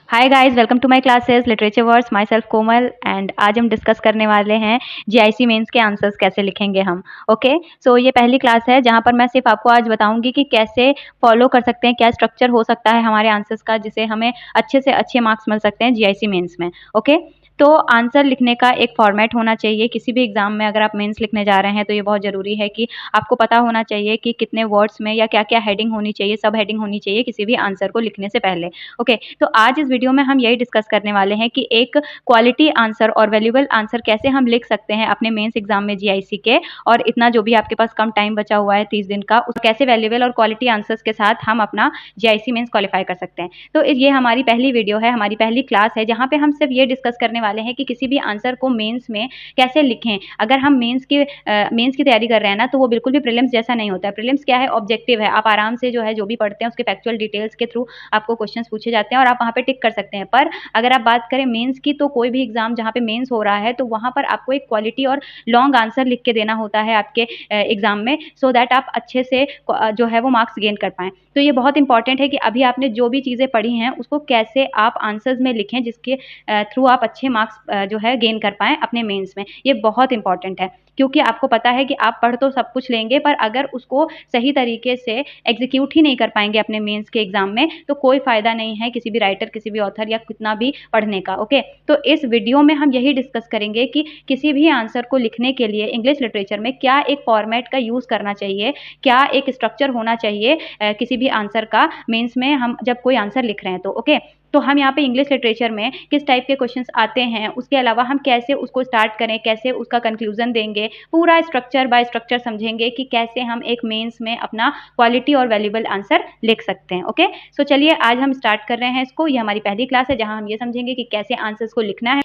Hi guys, welcome to my classes literature words. Myself Komal and आज हम discuss करने वाले हैं जीआईसी मेंस के आंसर्स कैसे लिखेंगे हम। ओके, सो ये पहली क्लास है जहां पर मैं सिर्फ आपको आज बताऊंगी कि कैसे फॉलो कर सकते हैं, क्या स्ट्रक्चर हो सकता है हमारे आंसर्स का जिसे हमें अच्छे से अच्छे मार्क्स मिल सकते हैं जीआईसी मेंस में। ओके, तो आंसर लिखने का एक फॉर्मेट होना चाहिए। किसी भी एग्जाम में अगर आप मेंस लिखने जा रहे हैं तो ये बहुत ज़रूरी है कि आपको पता होना चाहिए कि कितने वर्ड्स में या क्या क्या हेडिंग होनी चाहिए, सब हेडिंग होनी चाहिए किसी भी आंसर को लिखने से पहले। ओके, तो आज इस वीडियो में हम यही डिस्कस करने वाले हैं कि एक क्वालिटी आंसर और वैल्यूएबल आंसर कैसे हम लिख सकते हैं अपने मेंस एग्जाम में जीआईसी के, और इतना जो भी आपके पास कम टाइम बचा हुआ है 30 दिन का, उस कैसे वैल्यूएबल और क्वालिटी आंसर्स के साथ हम अपना जीआईसी मेंस क्वालिफाई कर सकते हैं। तो ये हमारी पहली वीडियो है, हमारी पहली क्लास है जहाँ पे हम सिर्फ ये डिस्कस करने वाले हैं कि किसी भी आंसर को मेंस में कैसे लिखें। अगर हम मेंस की तैयारी कर रहे हैं ना, तो वो बिल्कुल भी प्रीलिम्स जैसा नहीं होता है। प्रीलिम्स क्या है, ऑब्जेक्टिव है। आप आराम से जो है जो भी पढ़ते हैं उसके फैक्चुअल डिटेल्स के थ्रू आपको क्वेश्चंस पूछे जाते हैं और आप वहाँ पे टिक कर सकते हैं। पर अगर आप बात करें मेंस की, तो कोई भी एग्जाम जहाँ पे मेंस हो रहा है तो वहाँ पर आपको एक क्वालिटी और लॉन्ग आंसर लिख के देना होता है आपके एग्जाम में, सो दैट आप अच्छे से जो है वो मार्क्स गेन कर पाएँ। तो ये बहुत इंपॉर्टेंट है कि अभी आपने जो भी चीज़ें पढ़ी हैं उसको कैसे आप आंसर्स में लिखें जिसके थ्रू आप अच्छे मार्क्स जो है गेन कर पाएँ अपने मेंस में। ये बहुत इंपॉर्टेंट है क्योंकि आपको पता है कि आप पढ़ तो सब कुछ लेंगे, पर अगर उसको सही तरीके से एग्जीक्यूट ही नहीं कर पाएंगे अपने मेंस के एग्जाम में तो कोई फायदा नहीं है किसी भी राइटर, किसी भी ऑथर या कितना भी पढ़ने का। ओके, तो इस वीडियो में हम यही डिस्कस करेंगे कि किसी भी आंसर को लिखने के लिए इंग्लिश लिटरेचर में क्या एक फॉर्मेट का यूज करना चाहिए, क्या एक स्ट्रक्चर होना चाहिए किसी भी आंसर का मेंस में हम जब कोई आंसर लिख रहे हैं तो। ओके, तो हम यहाँ पे इंग्लिश लिटरेचर में किस टाइप के क्वेश्चंस आते हैं, उसके अलावा हम कैसे उसको स्टार्ट करें, कैसे उसका कंक्लूजन देंगे, पूरा स्ट्रक्चर बाय स्ट्रक्चर समझेंगे कि कैसे हम एक मेंस में अपना क्वालिटी और वैल्यूएबल आंसर लिख सकते हैं। ओके, सो चलिए आज हम स्टार्ट कर रहे हैं इसको। ये हमारी पहली क्लास है जहाँ हम ये समझेंगे कि कैसे आंसर्स को लिखना है।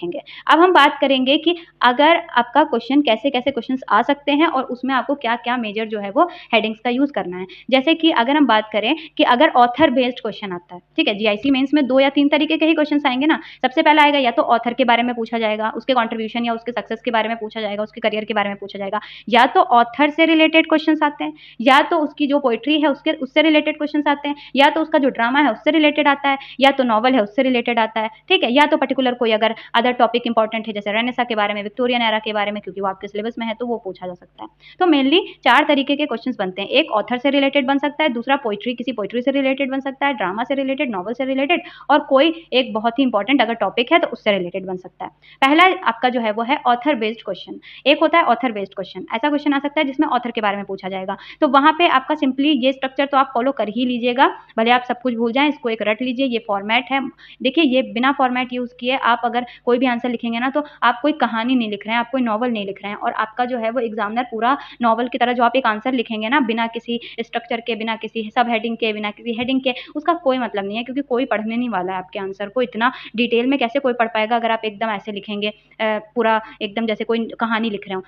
अब हम बात करेंगे कि अगर आपका क्वेश्चन कैसे कैसे क्वेश्चन आ सकते हैं और उसमें आपको क्या क्या मेजर जो है वो हेडिंग्स का यूज करना है। जैसे कि अगर हम बात करें कि अगर ऑथर बेस्ड क्वेश्चन आता है, ठीक है, जीआईसी मेंस में 2 या 3 तरीके के ही क्वेश्चंस आएंगे ना। सबसे पहला आएगा या तो ऑथर के बारे में पूछा जाएगा, उसके कंट्रीब्यूशन या उसके सक्सेस के बारे में पूछा जाएगा, उसके करियर के बारे में पूछा जाएगा, या तो ऑथर से रिलेटेड क्वेश्चंस आते हैं, या तो उसकी जो पोएट्री है उससे रिलेटेड क्वेश्चंस आते हैं, या तो उसका जो ड्रामा है उससे रिलेटेड आता है, या तो नॉवल है उससे रिलेटेड आता है, ठीक है, या तो पर्टिकुलर कोई अगर अदर टॉपिक इंपॉर्टेंट है जैसे रेनेसा के बारे में, विक्टोरियन एरा के बारे में, क्योंकि वो आपके सिलेबस में है तो वो पूछा जा सकता है। तो मेनली 4 तरीके के क्वेश्चंस बनते हैं। एक ऑथर से रिलेटेड बन सकता है, दूसरा पोएट्री, किसी पोएट्री से रिलेटेड बन सकता है, ड्रामा से रिलेटेड, नॉवल से रिलेटेड, और कोई एक बहुत ही इंपॉर्टेंट अगर टॉपिक है तो उससे रिलेटेड बन सकता है। पहला आपका जो है वो है ऑथर बेस्ड क्वेश्चन। एक होता है ऑथर बेस्ड क्वेश्चन, ऐसा क्वेश्चन आ सकता है जिसमें ऑथर के बारे में पूछा जाएगा। तो वहां पे आपका सिंपली ये स्ट्रक्चर तो आप फॉलो कर ही लीजिएगा, भले आप सब कुछ भूल जाएं, इसको एक रट लीजिए। ये फॉर्मेट है, देखिए ये बिना फॉर्मेट यूज किए आप अगर कोई भी आंसर लिखेंगे ना तो आप कोई कहानी नहीं लिख रहे हैं, आप कोई नॉवल नहीं लिख रहे हैं, और आपका जो है वो एग्जामिनर पूरा नॉवल की तरह जो आप एक आंसर लिखेंगे ना बिना किसी स्ट्रक्चर के, बिना किसी सब हेडिंग के, बिना किसी हेडिंग के, उसका कोई मतलब नहीं है, क्योंकि कोई पढ़ने नहीं वाला है आपके आंसर को। इतना डिटेल में कैसे कोई पढ़ पाएगा अगर आप एकदम ऐसे लिखेंगे, पूरा एकदम जैसे कोई कहानी लिख रहे हो।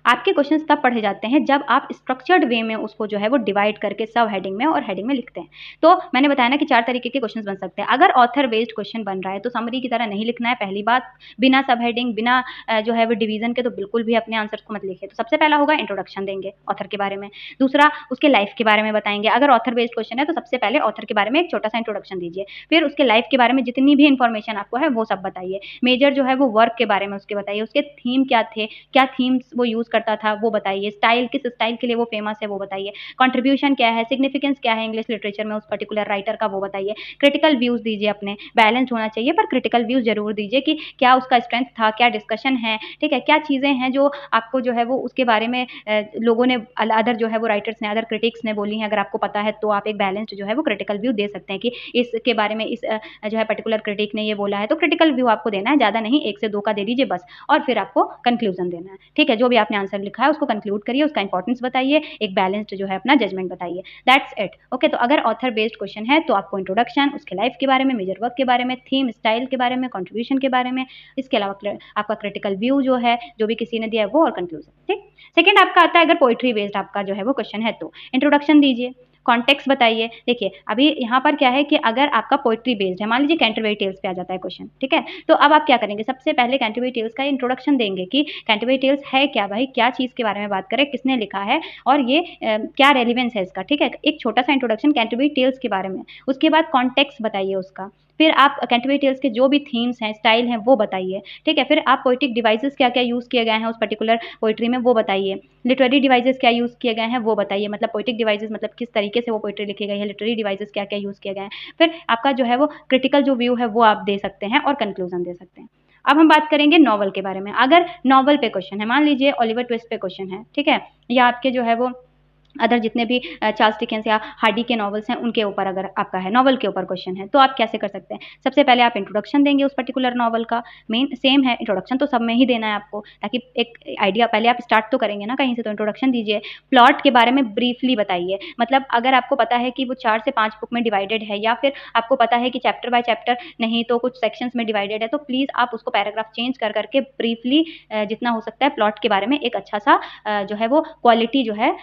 आपके क्वेश्चंस तब पढ़े जाते हैं जब आप स्ट्रक्चर्ड वे में उसको जो है वो डिवाइड करके सब हेडिंग में और हेडिंग में लिखते हैं। तो मैंने बताया ना कि 4 तरीके के क्वेश्चंस बन सकते हैं। अगर ऑथर बेस्ड क्वेश्चन बन रहा है तो समरी की तरह नहीं लिखना है, पहली बात। बिना सब हेडिंग, बिना जो है वो डिवीजन के तो बिल्कुल भी अपने आंसर को मत लिखिए। तो सबसे पहला होगा इंट्रोडक्शन देंगे ऑथर के बारे में। दूसरा उसके लाइफ के बारे में बताएंगे। अगर ऑथर बेस्ड क्वेश्चन है तो सबसे पहले ऑथर के बारे में एक छोटा सा इंट्रोडक्शन दीजिए, फिर उसके लाइफ के बारे में जितनी भी इंफॉर्मेशन आपको है वो सब बताइए। मेजर जो है वो वर्क के बारे में उसके बताइए, उसके थीम क्या थे, क्या थीम्स वो यूज करता था वो बताइए, स्टाइल किस स्टाइल के लिए वो फेमस है वो बताइए, कंट्रीब्यूशन क्या है, सिग्निफिकेंस क्या है इंग्लिश लिटरेचर में उस पर्टिकुलर राइटर का वो बताइए। क्रिटिकल व्यूज दीजिए अपने, बैलेंस होना चाहिए पर क्रिटिकल व्यूज जरूर दीजिए कि क्या उसका स्ट्रेंथ था, क्या डिस्कशन है, ठीक है, क्या चीजें हैं जो आपको जो है वो उसके बारे में लोगों ने, अदर जो है वो राइटर्स ने, अदर क्रिटिक्स ने बोली हैं। अगर आपको पता है तो आप एक बैलेंस्ड जो है वो क्रिटिकल व्यू दे सकते हैं कि इसके बारे में इस जो है पर्टिकुलर क्रिटिक ने ये बोला है, तो क्रिटिकल व्यू आपको देना है, ज्यादा नहीं, 1 से 2 का दे दीजिए बस। और फिर आपको कंक्लूजन देना है, ठीक है, जो भी आपने आंसर लिखा है उसको कंक्लूड करिए, उसका इंपॉर्टेंस बताइए, एक बैलेंस्ड जो है अपना जजमेंट बताइए। That's it. ओके, तो अगर ऑथर बेस्ड क्वेश्चन है तो आपको इंट्रोडक्शन, उसके लाइफ के बारे में, मेजर वर्क के बारे में, थीम स्टाइल के बारे में, कंट्रीब्यूशन के बारे में, इसके अलावा आपका क्रिटिकल व्यू जो है जो भी किसी ने दिया है वो, और कंक्लूजन। ठीक, सेकंड आपका आता है अगर पोइट्री बेस्ड आपका जो है वो क्वेश्चन है तो इंट्रोडक्शन दीजिए, कॉन्टेक्स्ट बताइए। देखिए अभी यहाँ पर क्या है कि अगर आपका पोइट्री बेस्ड है, मान लीजिए कैंटरबरी टेल्स पे आ जाता है क्वेश्चन, ठीक है, तो अब आप क्या करेंगे, सबसे पहले कैंटरबरी टेल्स का इंट्रोडक्शन देंगे कि कैंटरबरी टेल्स है क्या भाई, क्या चीज़ के बारे में बात करें, किसने लिखा है और ये क्या रेलिवेंस है इसका, ठीक है, एक छोटा सा इंट्रोडक्शन कैंटरबरी टेल्स के बारे में। उसके बाद कॉन्टेक्स्ट बताइए उसका, फिर आप कैंटरबरी टेल्स के जो भी थीम्स हैं, स्टाइल हैं, वो बताइए, ठीक है? फिर आप पोएटिक डिवाइसेज़ क्या-क्या यूज़ किए गए हैं उस पर्टिकुलर पोएट्री में, वो बताइए। लिटरेरी डिवाइसेज़ क्या यूज़ किए गए हैं, वो बताइए। मतलब पोएटिक डिवाइसेज़ मतलब किस तरीके से वो पोएट्री लिखी गई है, लिटरेरी डिवाइसेज़ क्या-क्या यूज़ किए गए हैं। फिर आपका जो है वो क्रिटिकल जो व्यू है, वो आप दे सकते हैं और कन्क्लूज़न दे सकते हैं। अब हम बात करेंगे नॉवल के बारे में। अगर नॉवल पे क्वेश्चन है, मान लीजिए ओलिवर ट्विस्ट पे क्वेश्चन है, ठीक है? या आपके जो है वो अदर जितने भी चार्ल्स डिकेंस या हार्डी के नॉवेल्स हैं, उनके ऊपर अगर आपका है, नॉवल के ऊपर क्वेश्चन है, तो आप कैसे कर सकते हैं? सबसे पहले आप इंट्रोडक्शन देंगे उस पर्टिकुलर नॉवल का, मेन सेम है, इंट्रोडक्शन तो सब में ही देना है आपको, ताकि एक आइडिया पहले आप स्टार्ट तो करेंगे ना कहीं से, तो इंट्रोडक्शन दीजिए। प्लॉट के बारे में ब्रीफली बताइए, मतलब अगर आपको पता है कि वो 4 से 5 बुक में डिवाइडेड है या फिर आपको पता है कि चैप्टर बाय चैप्टर नहीं तो कुछ सेक्शंस में डिवाइडेड है, तो प्लीज़ आप उसको पैराग्राफ चेंज कर कर के ब्रीफली जितना हो सकता है प्लॉट के बारे में एक अच्छा-सा जो है वो क्वालिटी जो है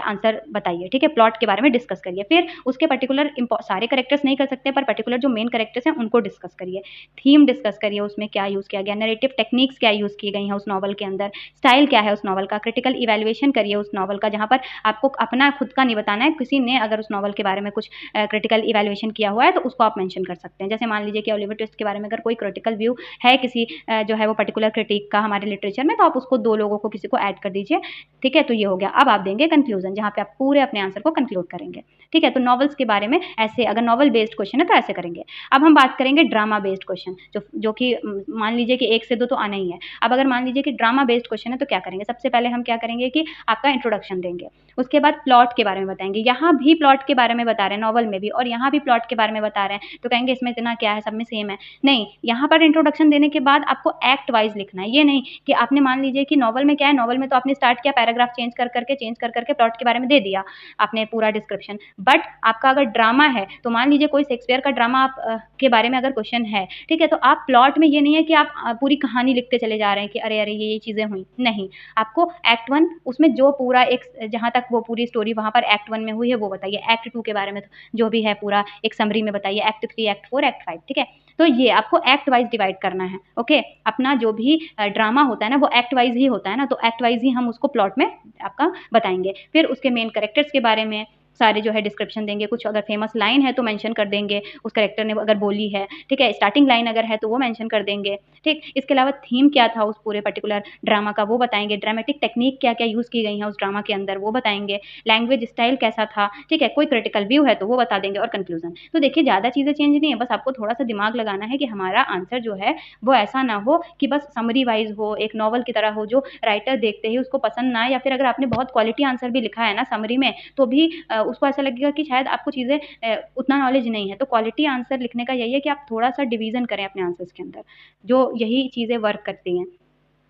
आंसर बताइए, ठीक है? प्लॉट के बारे में डिस्कस करिए। फिर उसके पर्टिकुलर सारे कैरेक्टर्स नहीं कर सकते, पर पर्टिकुलर जो मेन कैरेक्टर्स हैं, उनको डिस्कस करिए। थीम डिस्कस करिए, उसमें क्या यूज़ किया गया, नैरेटिव टेक्निक्स क्या यूज़ की गई हैं उस नॉवल के अंदर, स्टाइल क्या है उस नॉवल का, क्रिटिकल इवैल्यूएशन करिए उस नॉवल का, जहाँ पर आपको अपना खुद का नहीं बताना है, किसी ने अगर उस नॉवल के बारे में कुछ क्रिटिकल इवैल्यूएशन किया हुआ है, तो उसको आप मेंशन कर सकते हैं। जैसे मान लीजिए कि ओलिवर ट्विस्ट के बारे में अगर कोई क्रिटिकल व्यू है किसी जो है वो पर्टिकुलर क्रिटिक का हमारे लिटरेचर में, तो आप उसको 2 लोगों को किसी को ऐड कर दीजिए, ठीक है? तो ये हो गया। अब आप देंगे कन्क्लूज़न, जहाँ पे आप पूरे अपने आंसर को कंक्लूड करेंगे, ठीक है? तो नॉवेल्स के बारे में ऐसे, अगर नॉवल बेस्ड क्वेश्चन है तो ऐसे करेंगे। अब हम बात करेंगे ड्रामा बेस्ड क्वेश्चन, जो कि मान लीजिए कि 1 से 2 तो आना ही है। अब अगर मान लीजिए कि ड्रामा बेस्ड क्वेश्चन है तो क्या करेंगे? सबसे पहले हम क्या करेंगे कि आपका इंट्रोडक्शन देंगे, उसके बाद प्लॉट के बारे में बताएँगे। यहाँ भी प्लॉट के बारे में बता रहे हैं नॉवल में भी, और यहाँ भी प्लॉट के बारे में बता रहे हैं, तो कहेंगे इसमें इतना क्या है, सब में सेम है। नहीं, यहाँ पर इंट्रोडक्शन देने के बाद आपको एक्ट वाइज़ लिखना है। ये नहीं कि आपने मान लीजिए कि नॉवल में क्या है, नॉवल में तो आपने स्टार्ट किया पैराग्राफ चेंज कर कर के प्लॉट के बारे में दे दिया आपने पूरा डिस्क्रिप्शन। बट आपका अगर ड्रामा है, तो मान लीजिए कोई शेक्सपियर का ड्रामा आप के बारे में अगर क्वेश्चन है, ठीक है? तो आप प्लॉट में ये नहीं है कि आप पूरी कहानी लिखते चले जा रहे हैं कि अरे, अरे ये चीज़ें हुई। नहीं, आपको एक्ट 1 उसमें जो पूरा एक जहाँ तक वो पूरी स्टोरी वहाँ पर एक्ट 1 में हुई है वो बताइए। एक्ट 2 के बारे में तो जो भी है पूरा एक समरी में बताइए। एक्ट 3, एक्ट 4, एक्ट 5, ठीक है? तो ये आपको एक्ट वाइज़ डिवाइड करना है, ओके? अपना जो भी ड्रामा होता है ना, वो एक्ट वाइज़ ही होता है ना, तो एक्ट वाइज़ ही हम उसको प्लॉट में आपका बताएँगे। फिर उसके मेन कैरेक्टर्स के बारे में सारे जो है डिस्क्रिप्शन देंगे, कुछ अगर फेमस लाइन है तो मेंशन कर देंगे, उस कैरेक्टर ने अगर बोली है, ठीक है? स्टार्टिंग लाइन अगर है तो वो मेंशन कर देंगे, ठीक? इसके अलावा थीम क्या था उस पूरे पर्टिकुलर ड्रामा का, वो बताएँगे। ड्रामेटिक टेक्नीक क्या-क्या यूज़ की गई हैं उस ड्रामा के अंदर, वो बताएँगे। लैंग्वेज स्टाइल कैसा था, ठीक है? कोई क्रिटिकल व्यू है तो वो बता देंगे, और कंक्लूज़न। तो देखिए ज़्यादा चीज़ें चेंज नहीं है, बस आपको थोड़ा-सा दिमाग लगाना है कि हमारा आंसर जो है वो ऐसा ना हो कि बस समरी वाइज़ हो, एक नॉवल की तरह हो, जो राइटर देखते ही उसको पसंद ना आए, या फिर अगर आपने बहुत क्वालिटी आंसर भी लिखा है ना समरी में, तो भी उसको ऐसा लगेगा कि शायद आपको चीज़ें उतना नॉलेज नहीं है। तो क्वालिटी आंसर लिखने का यही है कि आप थोड़ा-सा डिवीज़न करें अपने आंसर्स के अंदर, जो यही चीज़ें वर्क करती हैं।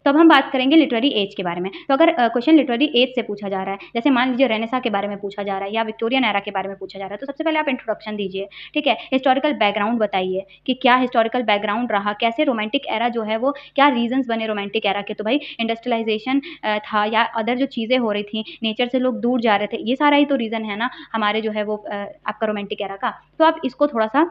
तो अब हम बात करेंगे लिटरेरी एज के बारे में। तो अगर क्वेश्चन लिटरेरी एज से पूछा जा रहा है, जैसे मान लीजिए रेनेसां के बारे में पूछा जा रहा है या विक्टोरियन एरा के बारे में पूछा जा रहा है, तो सबसे पहले आप इंट्रोडक्शन दीजिए, ठीक है? हिस्टोरिकल बैकग्राउंड बताइए कि क्या हिस्टोरिकल बैकग्राउंड रहा, कैसे रोमांटिक एरा जो है वो क्या रीज़न्स बने रोमांटिक एरा के, तो भाई इंडस्ट्रियलाइज़ेशन था या अदर जो चीज़ें हो रही थी, नेचर से लोग दूर जा रहे थे, ये सारा ही तो रीज़न है ना हमारे जो है वो आपका रोमांटिक एरा का। तो आप इसको थोड़ा-सा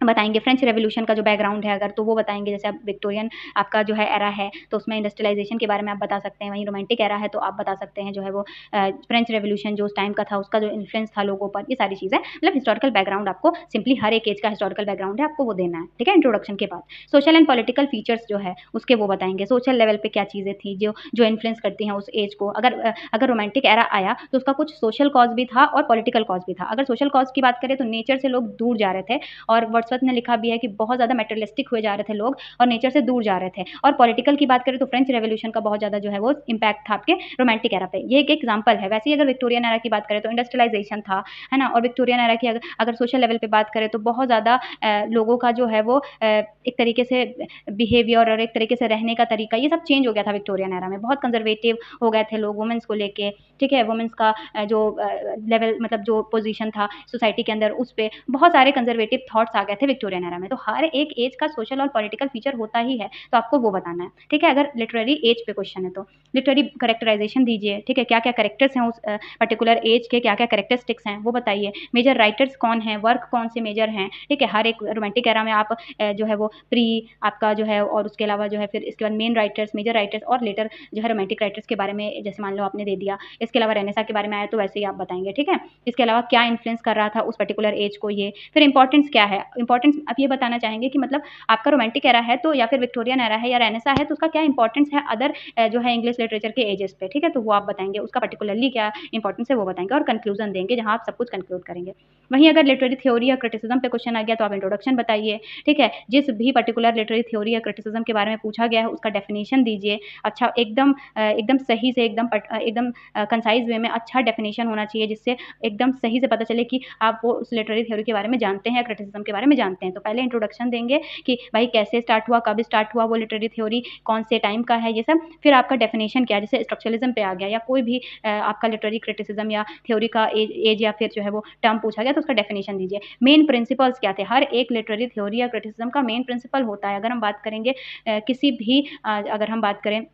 बताएँगे। फ्रेंच रेवोल्यूशन का जो बैकग्राउंड है अगर, तो वो बताएँगे। जैसे अब विक्टोरियन आपका जो है एरा है, तो उसमें इंडस्ट्रियलाइज़ेशन के बारे में आप बता सकते हैं। वहीं रोमांटिक एरा है, तो आप बता सकते हैं जो है वो फ्रेंच रेवोल्यूशन जो उस टाइम का था, उसका जो इन्फ्लुएंस था लोगों पर, ये सारी चीज़ें। मतलब हिस्टोरिकल बैकग्राउंड आपको सिंपली हर एक ऐज का हिस्टोरिकल बैकग्राउंड है, आपको वो देना है, ठीक है? इंट्रोडक्शन के बाद। सोशल एंड पॉलिटिकल फीचर्स जो है, उसके वो बताएँगे। सोशल लेवल पे क्या चीज़ें थी जो जो इन्फ्लुएंस करती हैं उस ऐज को। अगर रोमांटिक एरा आया, तो उसका कुछ सोशल कॉज़ भी था और पॉलिटिकल कॉज़ भी था। अगर सोशल कॉज़ की बात करें, तो नेचर से लोग दूर जा रहे थे, और वर्ड्सवर्थ ने लिखा भी है कि बहुत ज़्यादा मटेरियलिस्टिक हुए जा रहे थे लोग और नेचर से दूर जा रहे थे। और पॉलिटिकल की बात करें तो फ्रेंच रेवोल्यूशन का बहुत ज़्यादा जो है वो इम्पैक्ट था आपके रोमांटिक एरा पे। ये एक एग्जांपल है। वैसे ही अगर विक्टोरियन एरा की बात करें तो इंडस्ट्रियलाइज़ेशन था, है ना? और विक्टोरियन एरा की अगर सोशल लेवल पे बात करें तो बहुत ज़्यादा लोगों का जो है वो एक तरीके से बिहेवियर और एक तरीके से रहने का तरीका, ये सब चेंज हो गया था विक्टोरियन एरा में। बहुत कंज़र्वेटिव हो गए थे लोग वुमेन्स को लेके, ठीक है? वुमेन्स का जो लेवल, मतलब जो पोज़ीशन था सोसाइटी के अंदर, उस पे बहुत सारे कंज़र्वेटिव थॉट्स आ गए थे विक्टोरियन एरा में। तो हर एक एज का सोशल और पॉलिटिकल फीचर होता ही है, तो आपको वो बताना है, ठीक है? अगर लिटरेरी एज पे क्वेश्चन है तो लिटरेरी कैरेक्टराइज़ेशन दीजिए, ठीक है? क्या-क्या कैरेक्टर्स हैं उस पर्टिकुलर एज के, क्या-क्या कैरेक्टरिस्टिक्स हैं, वो बताइए। मेजर राइटर्स कौन हैं, वर्क कौन से मेजर हैं, ठीक है? हर एक रोमांटिक एरा में आप जो है वो प्री आपका जो है, और उसके अलावा जो है फिर इसके बाद मेन राइटर्स, मेजर राइटर्स और लेटर जो है रोमांटिक राइटर्स के बारे में, जैसे मान लो आपने दे दिया। इसके अलावा रेनेसां के बारे में आया तो वैसे ही आप बताएँगे, ठीक है? इसके अलावा क्या इन्फ्लुएंस कर रहा था उस पर्टिकुलर एज को ये। फिर इम्पोर्टेंस क्या है? इंपॉर्टेंस आप ये बताना चाहेंगे कि मतलब आपका रोमांटिक एरा है तो या फिर विक्टोरियन एरा है या रेनेसा है तो उसका क्या इंपॉर्टेंस है अदर जो है इंग्लिश लिटरेचर के एजेस पे, ठीक है? तो वो आप बताएँगे, उसका पर्टिकुलरली क्या इंपॉर्टेंस है वो बताएँगे और कंक्लूजन देंगे जहाँ आप सब कुछ कंक्लूड करेंगे। वहीं अगर लिटरेरी थ्योरी या क्रिटिसिज्म पे क्वेश्चन आ गया तो आप इंट्रोडक्शन बताइए, ठीक है? जिस भी पर्टिकुलर लिटरेरी थ्योरी या क्रिटिसिज्म के बारे में पूछा गया है उसका डेफिनिशन दीजिए। अच्छा एकदम सही से एकदम कंसाइज़ वे में अच्छा डेफिनिशन होना चाहिए जिससे एकदम सही से पता चले कि आप वो उस लिटरेरी थ्योरी के बारे में जानते हैं या क्रिटिसिज्म के बारे में जानते हैं। तो पहले इंट्रोडक्शन देंगे कि भाई कैसे स्टार्ट हुआ, कब स्टार्ट हुआ वो लिटरेरी थ्योरी, कौन से टाइम का है ये सब। फिर आपका डेफिनिशन क्या है, जैसे स्ट्रक्चरलिज्म पे आ गया या कोई भी आपका लिटरेरी क्रिटिसिज्म या थ्योरी का एज या फिर जो है वो टर्म पूछा गया तो उसका डेफिनिशन दीजिए। मेन प्रिंसिपल्स क्या थे, हर एक लिटरेरी थ्योरी या क्रिटिसिज्म का मेन प्रिंसिपल होता है। अगर हम बात करेंगे किसी भी अगर हम बात करें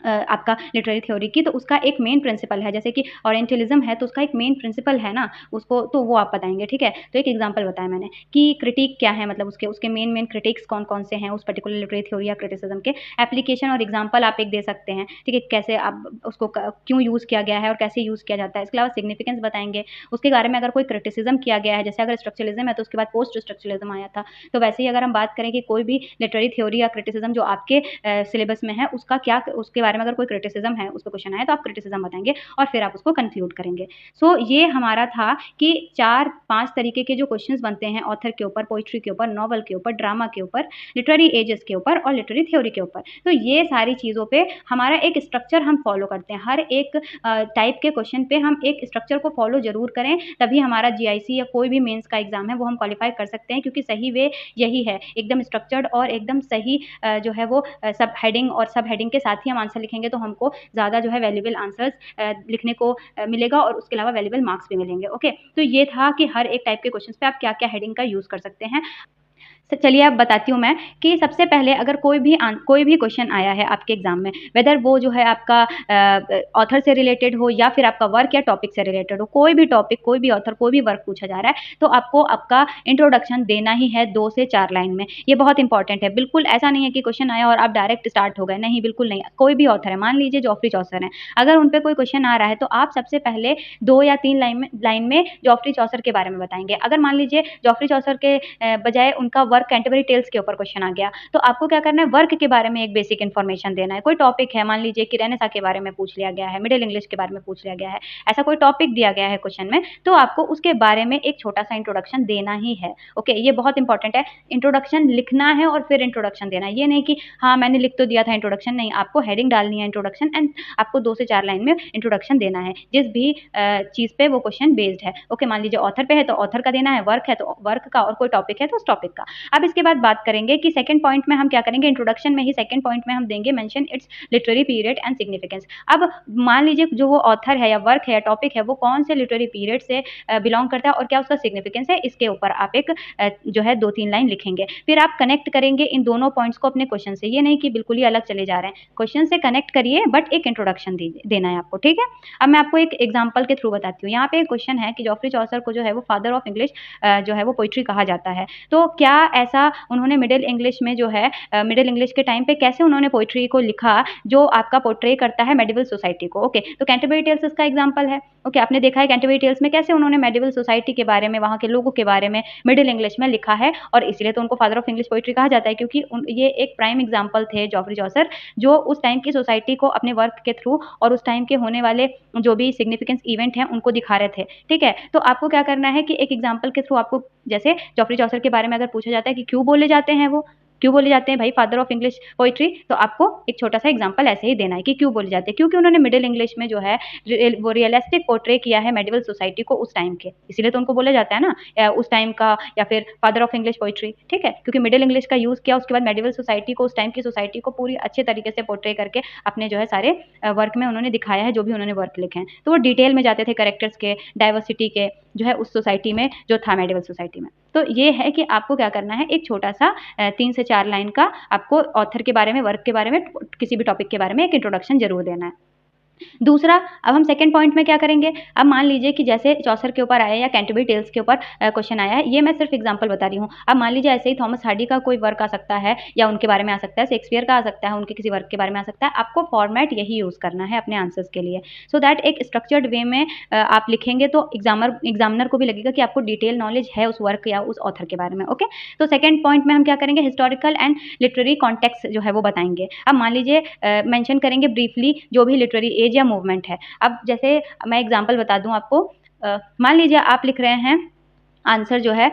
आपका लिटरेरी थ्योरी की तो उसका एक मेन प्रिंसिपल है, जैसे कि ओरिएंटलिज्म है तो उसका एक मेन प्रिंसिपल है ना, उसको तो वो आप बताएँगे, ठीक है? तो एक एग्ज़ाम्पल बताया मैंने कि क्रिटिक क्या है, मतलब उसके मेन क्रिटिक्स कौन-कौन से हैं उस पर्टिकुलर लिटरेरी थ्योरी या क्रिटिसिज्म के। एप्लीकेशन और एग्ज़ाम्पल आप एक दे सकते हैं, ठीक है? कैसे आप उसको क्यों यूज़ किया गया है और कैसे यूज़ किया जाता है। इसके अलावा सिग्निफिकेंस बताएँगे, उसके बारे में अगर कोई क्रिटिसिज्म किया गया है, जैसे अगर स्ट्रक्चरलिज्म है तो उसके बाद पोस्ट स्ट्रक्चरलिज्म आया था। तो वैसे ही अगर हम बात करें कि कोई भी लिटरेरी थ्योरी या क्रिटिसिज्म जो आपके सिलेबस में है उसका क्या उसके बारे में अगर कोई क्रिटिसिज्म है, उस पे क्वेश्चन आया तो आप क्रिटिसिज्म बताएँगे और फिर आप उसको कंक्लूड करेंगे। सो ये हमारा था कि 4-5 तरीके के जो क्वेश्चंस बनते हैं ऑथर के ऊपर, पोएट्री के ऊपर, नॉवल के ऊपर, ड्रामा के ऊपर, लिटरेरी एजेस के ऊपर और लिटरेरी थ्योरी के ऊपर। तो ये सारी चीज़ों पे हमारा एक स्ट्रक्चर हम फॉलो करते हैं। हर एक टाइप के क्वेश्चन पे हम एक स्ट्रक्चर को फॉलो ज़रूर करें, तभी हमारा जीआईसी या कोई भी मेंस का एग्ज़ाम है वो हम क्वालीफाई कर सकते हैं क्योंकि सही वे यही है। एकदम स्ट्रक्चर्ड और एकदम सही जो है वो सब हेडिंग और सब हेडिंग के साथ ही हम आंसर लिखेंगे तो हमको ज़्यादा जो है वैल्यूएबल आंसर्स लिखने को मिलेगा और उसके अलावा वैल्यूएबल मार्क्स भी मिलेंगे। ओके, तो ये था कि हर एक टाइप के क्वेश्चंस पे आप क्या-क्या हेडिंग का यूज़ कर सकते हैं। चलिए अब बताती हूँ मैं कि सबसे पहले अगर कोई भी क्वेश्चन आया है आपके एग्ज़ाम में, वेदर वो जो है आपका ऑथर से रिलेटेड हो या फिर आपका वर्क या टॉपिक से रिलेटेड हो, कोई भी टॉपिक, कोई भी ऑथर, कोई भी वर्क पूछा जा रहा है, तो आपको आपका इंट्रोडक्शन देना ही है 2 से 4 लाइन में। ये बहुत इंपॉर्टेंट है। बिल्कुल ऐसा नहीं है कि क्वेश्चन आया और आप डायरेक्ट स्टार्ट हो गए, नहीं बिल्कुल नहीं। कोई भी ऑथर है, मान लीजिए जॉफ्री चौसर हैं, अगर उन पे कोई क्वेश्चन आ रहा है तो आप सबसे पहले 2 या 3 लाइन में जॉफ्री चौसर के बारे में बताएँगे। अगर मान लीजिए जॉफ्री चौसर के बजाय उनका वर्क कैंटरबरी टेल्स के ऊपर क्वेश्चन आ गया, तो आपको क्या करना है, वर्क के बारे में एक बेसिक इन्फॉर्मेशन देना है। कोई टॉपिक है, मान लीजिए कि रेनेसां के बारे में पूछ लिया गया है, मिडल इंग्लिश के बारे में पूछ लिया गया है, ऐसा कोई टॉपिक दिया गया है क्वेश्चन में, तो आपको उसके बारे में एक छोटा-सा इंट्रोडक्शन देना ही है। ओके, ये बहुत इंपॉर्टेंट है। इंट्रोडक्शन लिखना है और फिर इंट्रोडक्शन देना है। ये नहीं कि हाँ, मैंने लिख तो दिया था इंट्रोडक्शन, नहीं, आपको हेडिंग डालनी है इंट्रोडक्शन एंड आपको 2 से 4 लाइन में इंट्रोडक्शन देना है, जिस भी चीज़ पे वो क्वेश्चन बेस्ड है। ओके, मान लीजिए ऑथर पे है तो ऑथर का देना है, वर्क है तो वर्क का और कोई टॉपिक है तो उस टॉपिक का। अब इसके बाद बात करेंगे कि सेकंड पॉइंट में हम क्या करेंगे, इंट्रोडक्शन में ही सेकंड पॉइंट में हम देंगे mention it's literary period and significance. अब मान लीजिए जो वो ऑथर है या वर्क है या टॉपिक है वो कौन से लिटरेरी पीरियड से बिलॉन्ग करता है और क्या उसका सिग्निफिकेंस है, इसके ऊपर आप एक जो है 2-3 लाइन लिखेंगे। फिर आप कनेक्ट करेंगे इन दोनों पॉइंट्स को अपने क्वेश्चन से, ये नहीं कि बिल्कुल ही अलग चले जा रहे हैं। क्वेश्चन से कनेक्ट करिए बट एक इंट्रोडक्शन देना है आपको, ठीक है? अब मैं आपको एक एग्जांपल के थ्रू बताती हूँ। यहाँ पे एक क्वेश्चन है कि जॉफ्री चौसर को जो है वो फादर ऑफ इंग्लिश जो है वो पोएट्री कहा जाता है। तो क्या ऐसा उन्होंने मिडिल इंग्लिश में जो है मिडिल इंग्लिश के टाइम पे कैसे उन्होंने पोएट्री को लिखा जो आपका पोर्ट्रे करता है मेडिवल सोसाइटी को। ओके, तो कैंटरबरी टेल्स इसका एग्जांपल है। ओके, आपने देखा है कैंटरबरी टेल्स में कैसे उन्होंने मेडिवल सोसाइटी के बारे में, वहाँ के लोगों के बारे में मिडिल इंग्लिश में लिखा है और इसलिए तो उनको फादर ऑफ इंग्लिश पोएट्री कहा जाता है क्योंकि ये एक प्राइम एग्जांपल थे जॉफ्री चौसर, जो उस टाइम की सोसाइटी को अपने वर्क के थ्रू और उस टाइम के होने वाले जो भी सिग्निफिकेंस इवेंट हैं उनको दिखा रहे थे। ठीक है, तो आपको क्या करना है कि एक एग्जांपल के थ्रू आपको, जैसे जॉफ्री चौसर के बारे में अगर पूछा जाता है कि क्यों बोले जाते हैं वो, क्यों बोले जाते हैं भाई फादर ऑफ इंग्लिश पोएट्री, तो आपको एक छोटा-सा एग्जांपल ऐसे ही देना है कि क्यों बोले जाते हैं। क्योंकि उन्होंने मिडिल इंग्लिश में जो है वो रियलिस्टिक पोर्ट्रे किया है मेडिवल सोसाइटी को उस टाइम के, इसीलिए तो उनको बोला जाता है ना उस टाइम का या फिर फादर ऑफ इंग्लिश पोएट्री, ठीक है? क्योंकि मिडिल इंग्लिश का यूज़ किया, उसके बाद मेडिवल सोसाइटी को, उस टाइम की सोसाइटी को पूरी अच्छे तरीके से पोर्ट्रे करके अपने जो है सारे वर्क में उन्होंने दिखाया है, जो भी उन्होंने वर्क लिखे हैं। तो वो डिटेल में जाते थे कैरेक्टर्स के, डाइवर्सिटी के, जो है उस सोसाइटी में जो था मेडिवल सोसाइटी में। तो ये है कि आपको क्या करना है, एक छोटा-सा 3 से 4 लाइन का आपको ऑथर के बारे में, वर्क के बारे में, किसी भी टॉपिक के बारे में एक इंट्रोडक्शन ज़रूर देना है। दूसरा, अब हम सेकंड पॉइंट में क्या करेंगे, अब मान लीजिए कि जैसे चौसर के ऊपर आया या कैंटरबरी टेल्स के ऊपर क्वेश्चन आया है, ये मैं सिर्फ एग्जांपल बता रही हूँ। अब मान लीजिए ऐसे ही थॉमस हार्डी का कोई वर्क आ सकता है या उनके बारे में आ सकता है, शेक्सपियर का आ सकता है, उनके किसी वर्क के बारे में आ सकता है। आपको फॉर्मेट यही यूज़ करना है अपने आंसर्स के लिए, सो दैट एक स्ट्रक्चर्ड वे में आप लिखेंगे तो एग्जामिनर को भी लगेगा कि आपको डिटेल नॉलेज है उस वर्क या उस ऑथर के बारे में। ओके, तो सेकंड पॉइंट में हम क्या करेंगे, हिस्टोरिकल एंड लिटरेरी कॉन्टेक्स्ट जो है वो बताएंगे। अब मान लीजिए मेंशन करेंगे ब्रीफली जो भी लिटरेरी एज या मूवमेंट है। अब जैसे मैं एग्जांपल बता दूं आपको, मान लीजिए आप लिख रहे हैं आंसर जो है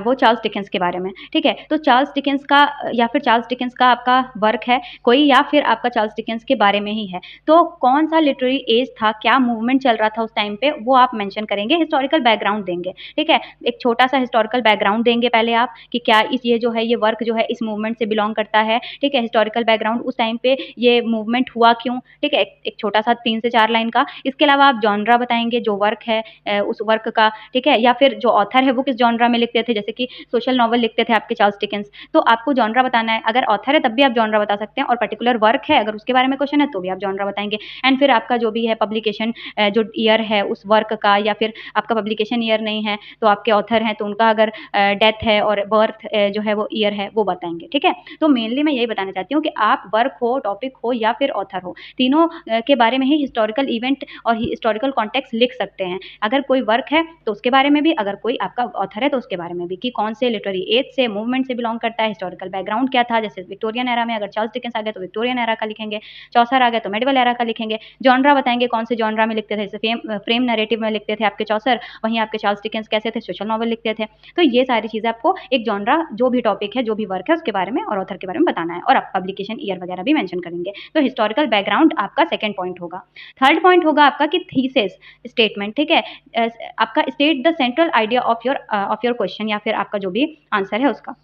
वो चार्ल्स डिकेंस के बारे में, ठीक है? तो चार्ल्स डिकेंस का या फिर चार्ल्स डिकेंस का आपका वर्क है कोई या फिर आपका चार्ल्स डिकेंस के बारे में ही है। तो कौन-सा लिटरेरी एज था, क्या मूवमेंट चल रहा था उस टाइम पे, वो आप मेंशन करेंगे, हिस्टोरिकल बैकग्राउंड देंगे, ठीक है? एक छोटा-सा हिस्टोरिकल बैकग्राउंड देंगे पहले आप कि क्या ये जो है ये वर्क जो है इस मूवमेंट से बिलॉन्ग करता है, ठीक है? हिस्टोरिकल बैकग्राउंड उस टाइम पे ये मूवमेंट हुआ क्यों, ठीक है? एक छोटा-सा 3 से 4 लाइन का। इसके अलावा आप जॉनरा बताएँगे जो वर्क है उस वर्क का, ठीक है? या फिर जो ऑथर है वो किस जॉनरा में लिखते थे, जैसे कि सोशल नॉवल लिखते थे आपके चार्ल्स डिकेंस, तो आपको जॉनरा बताना है। अगर ऑथर है तब भी आप जॉनरा बता सकते हैं और पर्टिकुलर वर्क है अगर उसके बारे में क्वेश्चन है तो भी आप जॉनरा बताएँगे। एंड फिर आपका जो भी है पब्लिकेशन जो ईयर है उस वर्क का, या फिर आपका पब्लिकेशन ईयर नहीं है तो आपके ऑथर हैं तो उनका अगर डेथ है और बर्थ जो है वो ईयर है वो बताएँगे, ठीक है? तो मेनली मैं यही बताना चाहती हूँ कि आप वर्क हो, टॉपिक हो या फिर ऑथर हो, तीनों के बारे में ही हिस्टोरिकल इवेंट और हिस्टोरिकल कॉन्टेक्स्ट लिख सकते हैं। अगर कोई वर्क है तो उसके बारे में भी, अगर कोई आपका ऑथर है तो उसके बारे में भी, कि कौन से लिटरेरी एज से, मूवमेंट से बिलॉन्ग करता है, हिस्टोरिकल बैकग्राउंड क्या था, जैसे विक्टोरियन एरा में अगर चार्ल्स डिकेंस आ गया तो विक्टोरियन एरा का लिखेंगे, चौसर आ गया तो मेडिवल एरा का लिखेंगे, जॉनरा बताएंगे कौन से जॉनरा में लिखते थे, जैसे फ्रेम नैरेटिव में लिखते थे आपके चौसर, वहीं आपके चार्ल्स डिकेंस कैसे थे, सोशल नॉवल लिखते थे। तो ये सारी चीज़ें आपको एक जॉनरा, जो भी टॉपिक है, जो भी वर्क है उसके बारे में और ऑथर के बारे में बताना है, और आप पब्लिकेशन ईयर वगैरह भी मेंशन करेंगे। तो हिस्टोरिकल बैकग्राउंड आपका सेकंड पॉइंट होगा। थर्ड पॉइंट होगा आपका कि थीसिस स्टेटमेंट, ठीक है? आपका state the central idea of your question या फिर आपका जो भी आंसर है उसका।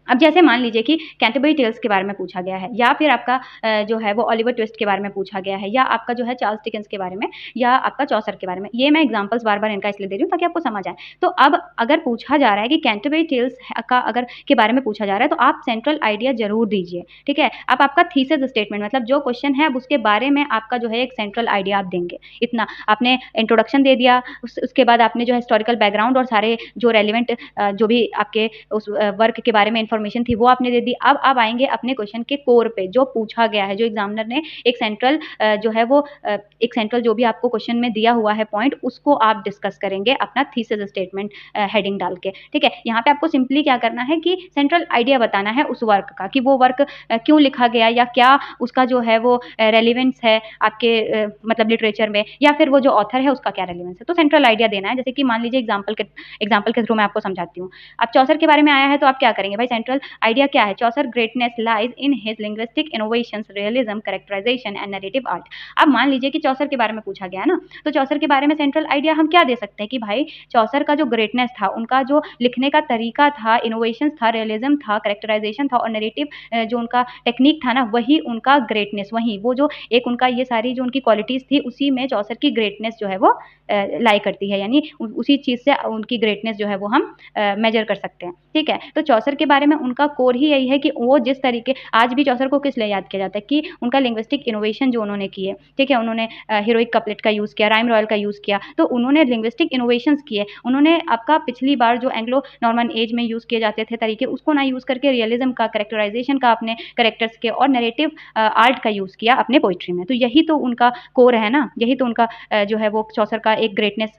अब जैसे मान लीजिए कि कैंटरबरी टेल्स के बारे में पूछा गया है, या फिर आपका जो है वो ओलिवर ट्विस्ट के बारे में पूछा गया है, या आपका जो है चार्ल्स डिकेंस के बारे में, या आपका चौसर के बारे में। ये मैं एग्जांपल्स बार-बार इनका इसलिए दे रही हूँ ताकि आपको समझ आए। तो अब अगर पूछा जा रहा है कि कैंटरबरी टेल्स का अगर के बारे में पूछा जा रहा है तो आप सेंट्रल आइडिया ज़रूर दीजिए, ठीक है? अब आपका थीसिस स्टेटमेंट मतलब जो क्वेश्चन है अब उसके बारे में आपका जो है एक सेंट्रल आइडिया आप देंगे। इतना आपने इंट्रोडक्शन दे दिया, उसके बाद आपने जो है हिस्टोरिकल बैकग्राउंड और सारे जो रेलेवेंट जो भी आपके उस वर्क के बारे में इन्फॉर्मेशन थी वो आपने दे दी। अब आप आएँगे अपने क्वेश्चन के कोर पे, जो पूछा गया है, जो एग्ज़ामिनर ने एक सेंट्रल जो है वो एक सेंट्रल जो भी आपको क्वेश्चन में दिया हुआ है पॉइंट, उसको आप डिस्कस करेंगे अपना थीसिस स्टेटमेंट हेडिंग डाल के, ठीक है? यहाँ पे आपको सिंपली क्या करना है कि सेंट्रल आइडिया बताना है उस वर्क का, कि वो वर्क क्यों लिखा गया, या क्या उसका जो है वो रेलेवेंस है आपके मतलब लिटरेचर में, या फिर वो जो ऑथर है उसका क्या रेलेवेंस है। तो सेंट्रल आइडिया देना है। जैसे कि मान लीजिए एग्ज़ाम्पल के थ्रू मैं आपको समझाती हूँ। अब चौसर के बारे में आया है तो आप क्या करेंगे भाई, सेंट्रल आइडिया क्या है, Chaucer greatness lies in his linguistic innovations, realism, characterisation and narrative art. अब मान लीजिए कि चौसर के बारे में पूछा गया है ना, तो चौसर के बारे में सेंट्रल आइडिया हम क्या दे सकते हैं कि भाई चौसर का जो ग्रेटनेस था, उनका जो लिखने का तरीका था, इनोवेशंस था, रियलिज्म था, कैरेक्टराइजेशन था और नैरेटिव जो उनका टेक्निक था ना, वही उनका ग्रेटनेस, वही वो जो एक उनका ये सारी जो उनकी क्वालिटीज़ थी, उसी में चौसर की ग्रेटनेस जो है वो लाई करती है, यानी उसी चीज़ से उनकी ग्रेटनेस जो है वो हम मेजर कर सकते हैं, ठीक है? तो चौसर के बारे में उनका कोर ही यही है कि वो जिस तरीके, आज भी चौसर को किस लिए याद किया जाता है कि उनका लिंग्विस्टिक इनोवेशन जो उन्होंने किए, ठीक है? उन्होंने हीरोइक कपलेट का यूज़ किया, राइम रॉयल का यूज़ किया, तो उन्होंने लिंग्विस्टिक इनोवेशंस किए। उन्होंने आपका पिछली बार जो एंग्लो नॉर्मन एज में यूज़ किए जाते थे तरीके, उसको ना यूज़ करके रियलिज्म का, कैरेक्टराइजेशन का, अपने कैरेक्टर्स के और नैरेटिव आर्ट का यूज़ किया अपने पोएट्री में। तो यही तो उनका कोर है ना, यही तो उनका जो है वो चौसर का एक ग्रेटनेस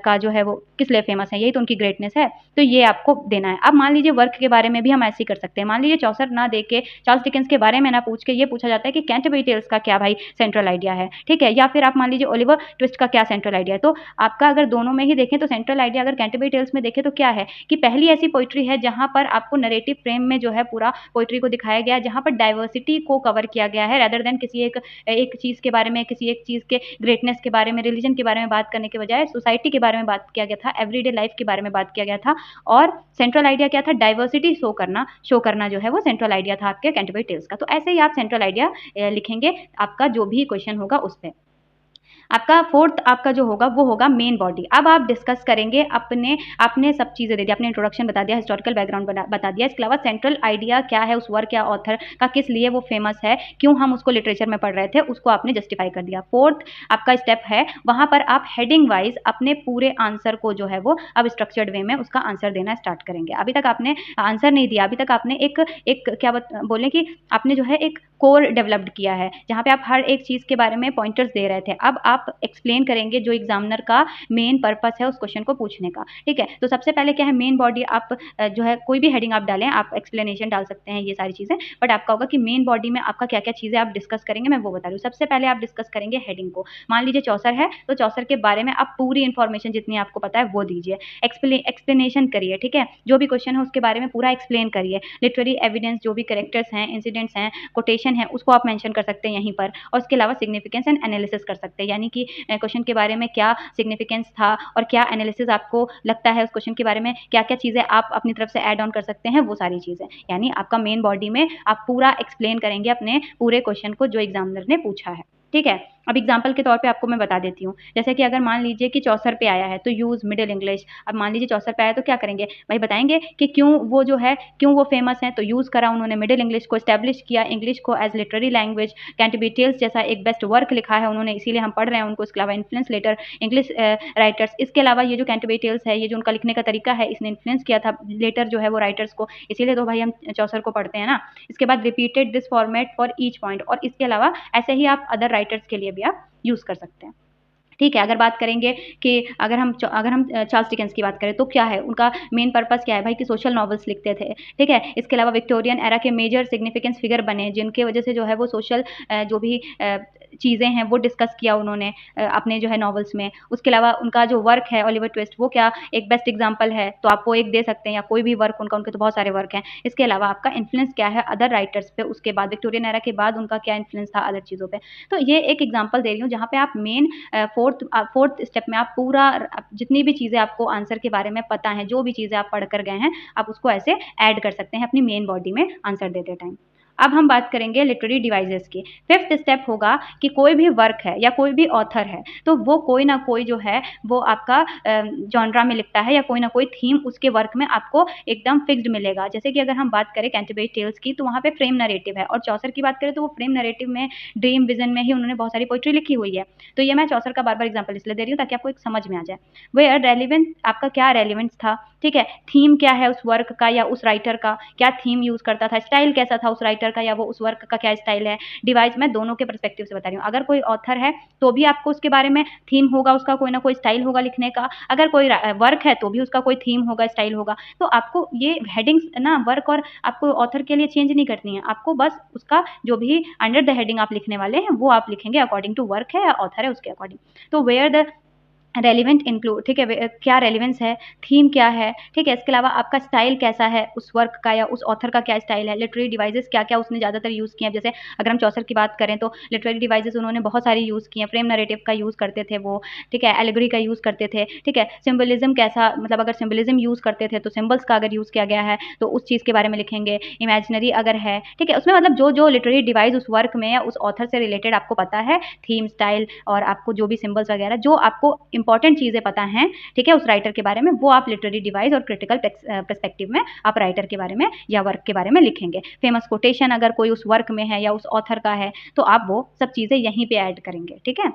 का जो है वो किस लिए फेमस है, यही तो उनकी ग्रेटनेस है। तो ये आपको देना है। अब मान लीजिए वर्क के बारे में भी हम ऐसे ही कर सकते हैं। मान लीजिए चौसर ना दे के, चार्ल्स डिकेंस के बारे में ना पूछ के ये पूछा जाता है कि कैंटरबरी टेल्स का क्या भाई सेंट्रल आइडिया है, ठीक है? या फिर आप मान लीजिए ओलिवर ट्विस्ट का क्या सेंट्रल आइडिया है। तो आपका अगर दोनों में ही देखें तो सेंट्रल आइडिया अगर कैंटरबरी टेल्स में देखें तो क्या है कि पहली ऐसी पोएट्री है जहाँ पर आपको नैरेटिव फ्रेम में जो है पूरा पोएट्री को दिखाया गया है, जहाँ पर डाइवर्सिटी को कवर किया गया है, रेदर देन किसी एक चीज़ के बारे में, किसी एक चीज़ के ग्रेटनेस के बारे में, रिलीजन के बारे में बात करने के बजाय सोसाइटी के बारे में बात किया गया था, एवरीडे लाइफ के बारे में बात किया गया था। और सेंट्रल आइडिया क्या था, डाइवर्सिटी शो करना जो है वो सेंट्रल आइडिया था आपके कैंटरबरी टेल्स का। तो ऐसे ही आप सेंट्रल आइडिया लिखेंगे आपका जो भी क्वेश्चन होगा उस पे। आपका फोर्थ आपका जो होगा वो होगा मेन बॉडी। अब आप डिस्कस करेंगे अपने, आपने सब चीज़ें दे दी, आपने इंट्रोडक्शन बता दिया, हिस्टोरिकल बैकग्राउंड बता दिया, इसके अलावा सेंट्रल आइडिया क्या है उस वर्क या ऑथर का, किस लिए वो फेमस है, क्यों हम उसको लिटरेचर में पढ़ रहे थे, उसको आपने जस्टिफाई कर दिया। फोर्थ आपका स्टेप है, वहाँ पर आप हेडिंग वाइज अपने पूरे आंसर को जो है वो अब स्ट्रक्चर्ड वे में उसका आंसर देना स्टार्ट करेंगे। अभी तक आपने आंसर नहीं दिया, अभी तक आपने एक एक क्या बोले कि आपने जो है एक कोर डेवलप्ड किया है, जहाँ पे आप हर एक चीज़ के बारे में पॉइंटर्स दे रहे थे। अब आप एक्सप्लेन करेंगे जो एग्जामिनर का मेन पर्पस है उस क्वेश्चन को पूछने का, ठीक है। तो सबसे पहले क्या है, मेन बॉडी आप जो है कोई भी हेडिंग आप डालें, आप एक्सप्लेनेशन डाल सकते हैं, ये सारी चीज़ें, बट आपका होगा कि मेन बॉडी में आपका क्या क्या चीज़ें आप डिस्कस करेंगे, मैं वो बता रही हूँ। सबसे पहले आप डिस्कस करेंगे हेडिंग को। मान लीजिए चौसर है, तो चौसर के बारे में आप पूरी इन्फॉर्मेशन जितनी आपको पता है वो दीजिए, एक्सप्लेनेशन करिए, ठीक है। जो भी क्वेश्चन है उसके बारे में पूरा एक्सप्लेन करिए, लिटरेरी एविडेंस जो भी कैरेक्टर्स हैं, इंसिडेंट्स हैं, कोटेशन है, उसको आप मेंशन कर सकते हैं यहीं पर, और उसके अलावा सिग्निफिकेंस एंड एनालिसिस कर सकते हैं, यानी कि क्वेश्चन के बारे में क्या सिग्निफिकेंस था और क्या एनालिसिस आपको लगता है उस क्वेश्चन के बारे में, क्या-क्या चीज़ें आप अपनी तरफ से ऐड ऑन कर सकते हैं, वो सारी चीज़ें। यानी आपका मेन बॉडी में आप पूरा एक्सप्लेन करेंगे अपने पूरे क्वेश्चन को जो एग्जामिनर ने पूछा है, ठीक है। अब एग्जाम्पल के तौर पे आपको मैं बता देती हूँ, जैसे कि अगर मान लीजिए कि चौसर पे आया है तो यूज़ मिडिल इंग्लिश। अब मान लीजिए चौसर पे आया तो क्या करेंगे भाई, बताएंगे कि क्यों वो जो है, क्यों वो फेमस है, तो यूज़ करा उन्होंने मिडिल इंग्लिश को, एस्टैब्लिश किया इंग्लिश को as literary language, Canterbury tales जैसा एक बेस्ट वर्क लिखा है उन्होंने, इसीलिए हम पढ़ रहे हैं उनको। इसके अलावा इन्फ्लुएंस लेटर इंग्लिश राइटर्स, इसके अलावा ये जो कैंटरबरी टेल्स है, ये जो उनका लिखने का तरीका है, इसने इन्फ्लुएंस किया था लेटर जो है वो राइटर्स को, इसीलिए तो भाई हम चौसर को पढ़ते हैं ना। इसके बाद repeated this format for each point, और इसके अलावा ऐसे ही आप अदर राइटर्स के लिए भी आप यूज़ कर सकते हैं, ठीक है। अगर बात करेंगे कि अगर हम चार्ल्स डिकेंस की बात करें तो क्या है उनका मेन पर्पस, क्या है भाई कि सोशल नॉवेल्स लिखते थे, ठीक है। इसके अलावा विक्टोरियन एरा के मेजर सिग्निफिकेंस फिगर बने, जिनके वजह से जो है वो सोशल जो भी चीज़ें हैं वो डिस्कस किया उन्होंने अपने जो है नॉवेल्स में। उसके अलावा उनका जो वर्क है ओलिवर ट्विस्ट, वो क्या एक बेस्ट एग्जाम्पल है, तो आप वो एक दे सकते हैं, या कोई भी वर्क उनका, उनके तो बहुत सारे वर्क हैं। इसके अलावा आपका इन्फ्लुएंस क्या है अदर राइटर्स पे, उसके बाद विक्टोरियन एरा के बाद उनका क्या इन्फ्लुएंस था अदर चीज़ों पे। तो ये एक एग्जाम्पल दे रही हूँ जहाँ पे आप मेन फोर्थ स्टेप में आप पूरा जितनी भी चीज़ें आपको आंसर के बारे में पता है, जो भी चीज़ें आप पढ़ कर गए हैं, आप उसको ऐसे ऐड कर सकते हैं अपनी मेन बॉडी में आंसर देते टाइम। अब हम बात करेंगे लिटरेरी डिवाइसेस की। फिफ्थ स्टेप होगा कि कोई भी वर्क है या कोई भी ऑथर है, तो वो कोई ना कोई जो है वो आपका जॉनरा में लिखता है, या कोई ना कोई थीम उसके वर्क में आपको एकदम फिक्स्ड मिलेगा। जैसे कि अगर हम बात करें कैंटरबरी टेल्स की, तो वहाँ पे फ्रेम नैरेटिव है, और चौसर की बात करें तो वो फ्रेम नैरेटिव में ड्रीम विजन में ही उन्होंने बहुत सारी पोइट्री लिखी हुई है। तो ये मैं चौसर का बार-बार एग्जाम्पल इसलिए दे रही हूँ ताकि आपको एक समझ में आ जाए। वेयर रेलेवेंट, आपका क्या रेलेवेंस था, ठीक है। थीम क्या है उस वर्क का या उस राइटर का, क्या थीम यूज़ करता था, स्टाइल कैसा था उस राइटर का या वो उस वर्क का क्या स्टाइल है। डिवाइस मैं दोनों के पर्सपेक्टिव से बता रही हूँ। अगर कोई ऑथर है तो भी आपको उसके बारे में थीम होगा, उसका कोई ना कोई स्टाइल होगा लिखने का। अगर कोई वर्क है तो भी उसका कोई थीम होगा, स्टाइल होगा। तो आपको ये हेडिंग्स ना वर्क और आपको ऑथर के लिए चेंज नहीं करनी है, आपको बस उसका जो भी अंडर द हेडिंग आप लिखने वाले हैं वो आप लिखेंगे अकॉर्डिंग टू वर्क है या ऑथर है उसके अकॉर्डिंग। तो वेयर द रेलिवेंट इंक्लूड, ठीक है, क्या रेलिवेंस है, थीम क्या है, ठीक है। इसके अलावा आपका स्टाइल कैसा है उस वर्क का या उस ऑथर का क्या स्टाइल है, लिटरेरी डिवाइसेस क्या-क्या उसने ज़्यादातर यूज़ किए हैं। जैसे अगर हम चौसर की बात करें तो लिटरेरी डिवाइसेस उन्होंने बहुत सारी यूज़ किए हैं, फ्रेम नैरेटिव का यूज़ करते थे वो, ठीक है, एलेगरी का यूज़ करते थे, ठीक है। सिंबलिज्म कैसा, मतलब अगर सिंबलिज्म यूज़ करते थे तो सिंबल्स का अगर यूज़ किया गया है तो उस चीज़ के बारे में लिखेंगे। इमेजिनरी अगर है, ठीक है, उसमें मतलब जो लिटरेरी डिवाइस उस वर्क में या उस ऑथर से रिलेटेड आपको पता है, थीम, स्टाइल और आपको जो भी सिंबल्स वगैरह जो आपको इंपॉर्टेंट चीज़ें पता हैं, ठीक है, उस राइटर के बारे में, वो आप लिटरेरी डिवाइस और क्रिटिकल पर्सपेक्टिव में आप राइटर के बारे में या वर्क के बारे में लिखेंगे। फेमस कोटेशन अगर कोई उस वर्क में है या उस ऑथर का है तो आप वो सब चीज़ें यहीं पे ऐड करेंगे, ठीक है।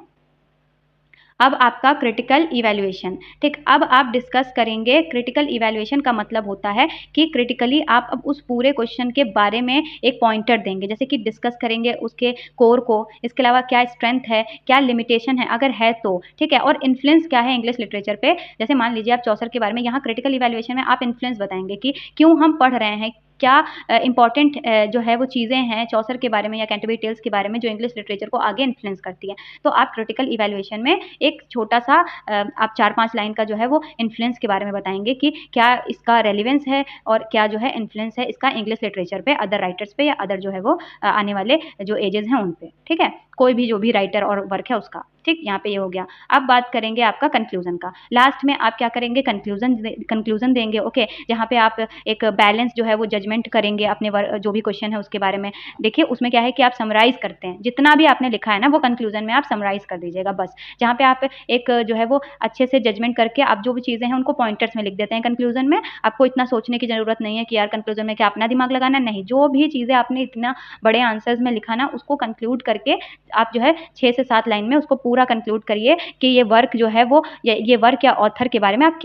अब आपका क्रिटिकल इवैल्यूएशन, ठीक। अब आप डिस्कस करेंगे, क्रिटिकल इवैल्यूएशन का मतलब होता है कि क्रिटिकली आप अब उस पूरे क्वेश्चन के बारे में एक पॉइंटर देंगे, जैसे कि डिस्कस करेंगे उसके कोर को, इसके अलावा क्या स्ट्रेंथ है, क्या लिमिटेशन है अगर है तो, ठीक है, और इन्फ्लुएंस क्या है इंग्लिश लिटरेचर पे। जैसे मान लीजिए आप चौसर के बारे में, यहाँ क्रिटिकल इवैल्यूएशन में आप इन्फ्लुएंस बताएंगे कि क्यों हम पढ़ रहे हैं, क्या इंपॉर्टेंट जो है वो चीज़ें हैं चौसर के बारे में या कैंटरबरी टेल्स के बारे में जो इंग्लिश लिटरेचर को आगे इन्फ्लुएंस करती है। तो आप क्रिटिकल इवैल्यूएशन में एक छोटा-सा आप 4-5 लाइन का जो है वो इन्फ्लुएंस के बारे में बताएँगे कि क्या इसका रेलेवेंस है और क्या जो है इन्फ्लुएंस है इसका इंग्लिश लिटरेचर पे, अदर राइटर्स पे या अदर जो है वो आने वाले जो एजेस हैं उन पे, ठीक है। कोई भी जो भी राइटर और वर्क है उसका। ठीक, यहाँ पे ये हो गया। अब बात करेंगे आपका कंक्लूजन का। लास्ट में आप क्या करेंगे, कंक्लूजन देंगे, ओके, जहाँ पे आप एक बैलेंस जो है वो जजमेंट करेंगे अपने जो भी क्वेश्चन है उसके बारे में। देखिए उसमें क्या है कि आप समराइज करते हैं, जितना भी आपने लिखा है ना वो कंक्लूजन में आप समराइज कर दीजिएगा बस। जहाँ पे आप एक जो है वो अच्छे से जजमेंट करके आप जो भी चीज़ें हैं उनको पॉइंटर्स में लिख देते हैं कंक्लूजन में। आपको इतना सोचने की ज़रूरत नहीं है कि यार कंक्लूजन में क्या अपना दिमाग लगाना, नहीं। जो भी चीज़ें आपने इतना बड़े आंसर्स में लिखा ना उसको कंक्लूड करके आप जो है 6 से 7 लाइन में उसको पूरा कंक्लूड करिए कि ये वर्क जो है वो ये वर्क या ऑथर के बारे में आप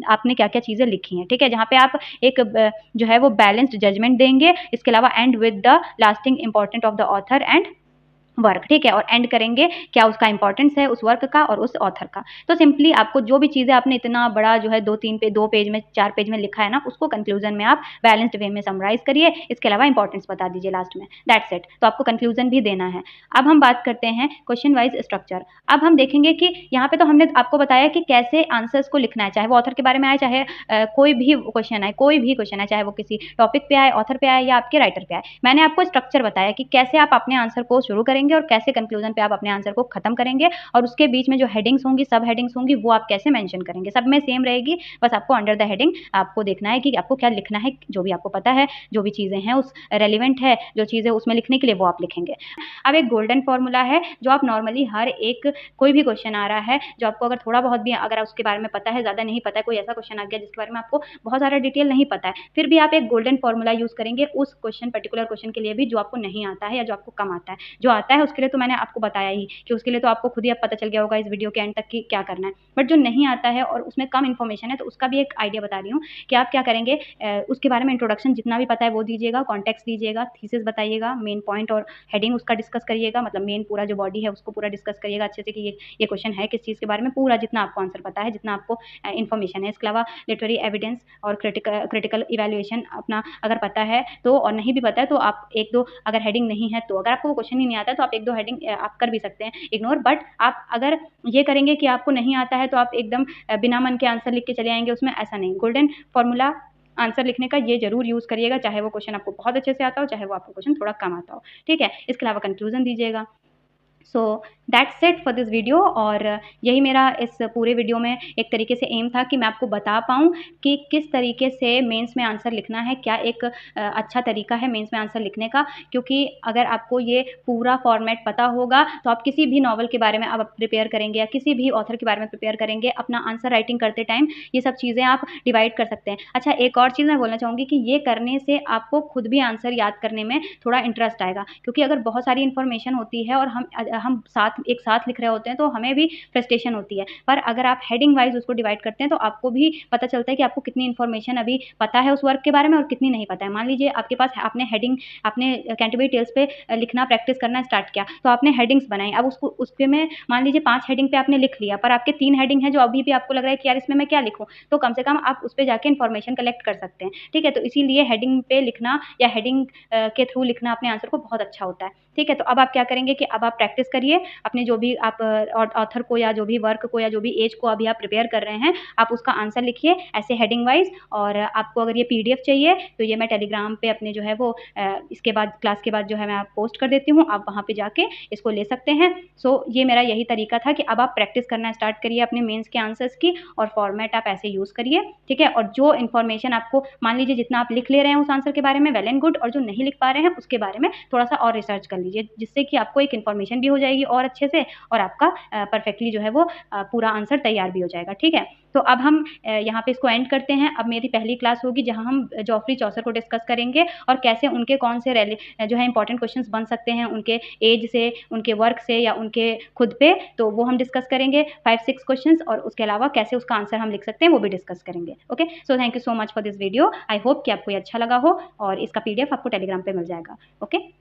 आपने क्या-क्या चीज़ें लिखी हैं, ठीक है? जहाँ पे आप एक जो है वो बैलेंस्ड जजमेंट देंगे। इसके अलावा and with the lasting important of the author and work, ठीक है? और एंड करेंगे क्या उसका इंपॉर्टेंस है उस वर्क का और उस ऑथर का। तो सिंपली आपको जो भी चीज़ें आपने इतना बड़ा जो है 2 पेज में 4 पेज में लिखा है ना उसको कंक्लूजन में आप बैलेंस्ड वे में समराइज़ करिए। इसके अलावा इंपॉर्टेंस बता दीजिए लास्ट में, दैट्स इट। तो आपको कंक्लूजन भी देना है। अब हम बात करते हैं क्वेश्चन वाइज़ स्ट्रक्चर। अब हम देखेंगे कि यहाँ पे तो हमने आपको बताया कि कैसे आंसर्स को लिखना है, चाहे वो ऑथर के बारे में आए, चाहे कोई भी क्वेश्चन आए, चाहे वो किसी टॉपिक पे आए, ऑथर पे आए या आपके राइटर पे आए। मैंने आपको स्ट्रक्चर बताया कि कैसे आप अपने आंसर को शुरू करेंगे और कैसे कंक्लूजन पे आप अपने आंसर को खत्म करेंगे, और उसके बीच में जो हेडिंग्स होंगी, सब हेडिंग्स होंगी, वो आप कैसे मेंशन करेंगे। सब में सेम रहेगी, बस आपको अंडर द हेडिंग आपको देखना है कि आपको क्या लिखना है। जो भी आपको पता है, जो भी चीज़ें हैं उस रेलेवेंट है, जो चीज़ें उसमें लिखने के लिए वो आप लिखेंगे। अब एक गोल्डन फॉर्मूला है जो आप नॉर्मली हर एक कोई भी क्वेश्चन आ रहा है जो आपको अगर थोड़ा बहुत भी अगर उसके बारे में पता है, ज़्यादा नहीं पता है, कोई ऐसा क्वेश्चन आ गया जिसके बारे में आपको बहुत सारा डिटेल नहीं पता है, फिर भी आप एक गोल्डन फॉर्मूला यूज़ करेंगे उस पर्टिकुलर क्वेश्चन के लिए भी जो आपको नहीं आता है या जो आपको कम आता है। जो आता है उसके लिए तो मैंने आपको बताया ही कि उसके लिए तो आपको खुद ही अब पता चल गया होगा इस वीडियो के एंड तक कि क्या करना है। बट जो नहीं आता है और उसमें कम इन्फॉर्मेशन है तो उसका भी एक आइडिया बता रही हूँ कि आप क्या करेंगे, उसके बारे में इंट्रोडक्शन जितना भी पता है वो दीजिएगा, कॉन्टेक्स्ट दीजिएगा, थीसिस बताइएगा, मेन पॉइंट और हेडिंग उसका डिस्कस करिएगा, मतलब मेन पूरा जो बॉडी है उसको पूरा डिस्कस करिएगा अच्छे से कि ये क्वेश्चन है किस चीज़ के बारे में, पूरा जितना आपको आंसर पता है, जितना आपको इन्फॉर्मेशन है। इसके अलावा लिटरेरी एविडेंस और क्रिटिकल इवैल्यूएशन अपना अगर पता है तो, और नहीं भी पता है तो आप 1-2 अगर हेडिंग नहीं है तो, अगर आपको वो क्वेश्चन ही नहीं आता है तो आप 1-2 हेडिंग आप कर भी सकते हैं इग्नोर। बट आप अगर ये करेंगे कि आपको नहीं आता है तो आप एकदम बिना मन के आंसर लिख के चले आएंगे उसमें, ऐसा नहीं। गोल्डन फॉर्मूला आंसर लिखने का ये जरूर यूज़ करिएगा, चाहे वो क्वेश्चन आपको बहुत अच्छे से आता हो, चाहे वो आपको क्वेश्चन थोड़ा कम आता हो, ठीक है? इसके अलावा कंक्लूजन दीजिएगा। So that's it for this video. और यही मेरा इस पूरे वीडियो में एक तरीके से एम था कि मैं आपको बता पाऊँ कि किस तरीके से मेंस में आंसर लिखना है, क्या एक अच्छा तरीका है मेंस में आंसर लिखने का। क्योंकि अगर आपको ये पूरा फॉर्मेट पता होगा तो आप किसी भी नॉवल के बारे में आप प्रिपेयर करेंगे या किसी भी ऑथर के बारे में प्रिपेयर करेंगे, अपना आंसर राइटिंग करते टाइम ये सब चीज़ें आप डिवाइड कर सकते हैं। अच्छा, एक और चीज़ मैं बोलना चाहूँगी कि ये करने से आपको खुद भी आंसर याद करने में थोड़ा इंटरेस्ट आएगा, क्योंकि अगर बहुत सारी इन्फॉर्मेशन होती है और हम एक साथ लिख रहे होते हैं तो हमें भी फ्रस्ट्रेशन होती है। पर अगर आप हेडिंग वाइज उसको डिवाइड करते हैं तो आपको भी पता चलता है कि आपको कितनी इन्फॉर्मेशन अभी पता है उस वर्क के बारे में और कितनी नहीं पता है। मान लीजिए आपके पास आपने कैंटरबरी टेल्स पे लिखना प्रैक्टिस करना स्टार्ट किया, तो आपने हेडिंग्स बनाई। अब उसके में मान लीजिए 5 हेडिंग पे आपने लिख लिया, पर आपके 3 हेडिंग है जो अभी भी आपको लग रहा है कि यार इसमें मैं क्या लिखूँ? तो कम से कम आप उस पे जाके इन्फॉर्मेशन कलेक्ट कर सकते हैं, ठीक है? तो इसीलिए हेडिंग पे लिखना या हेडिंग के थ्रू लिखना अपने आंसर को बहुत अच्छा होता है, ठीक है? तो अब आप क्या करेंगे कि अब आप प्रैक्टिस करिए अपने जो भी आप ऑथर को या जो भी वर्क को या जो भी एज को अभी आप प्रिपेयर कर रहे हैं, आप उसका आंसर लिखिए ऐसे हेडिंग वाइज। और आपको अगर ये पीडीएफ चाहिए तो ये मैं टेलीग्राम पे अपने जो है वो इसके बाद क्लास के बाद जो है मैं पोस्ट कर देती हूँ, आप वहाँ पे जाके इसको ले सकते हैं। सो ये मेरा यही तरीका था कि अब आप प्रैक्टिस करना स्टार्ट करिए अपने मेंस के आंसर्स की, और फॉर्मेट आप ऐसे यूज़ करिए, ठीक है? और जो इन्फॉर्मेशन आपको मान लीजिए जितना आप लिख ले रहे हैं उस आंसर के बारे में वेल एंड गुड, और जो नहीं लिख पा रहे हैं उसके बारे में थोड़ा सा और रिसर्च कर लीजिए, जिससे कि आपको एक इन्फॉर्मेशन भी हो जाएगी और अच्छे से, और आपका परफेक्टली जो है वो पूरा आंसर तैयार भी हो जाएगा, ठीक है? तो अब हम यहाँ पे इसको एंड करते हैं। अब मेरी पहली क्लास होगी जहाँ हम जॉफ्री चौसर को डिस्कस करेंगे और कैसे उनके कौन से जो है इंपॉर्टेंट क्वेश्चंस बन सकते हैं उनके एज से, उनके वर्क से या उनके खुद पे, तो वो हम डिस्कस करेंगे 5-6 क्वेश्चंस, और उसके अलावा कैसे उसका आंसर हम लिख सकते हैं वो भी डिस्कस करेंगे। Okay, so thank you so much for this video. I hope कि आपको ये अच्छा लगा हो, और इसका पीडीएफ आपको टेलीग्राम पे मिल जाएगा। ओके।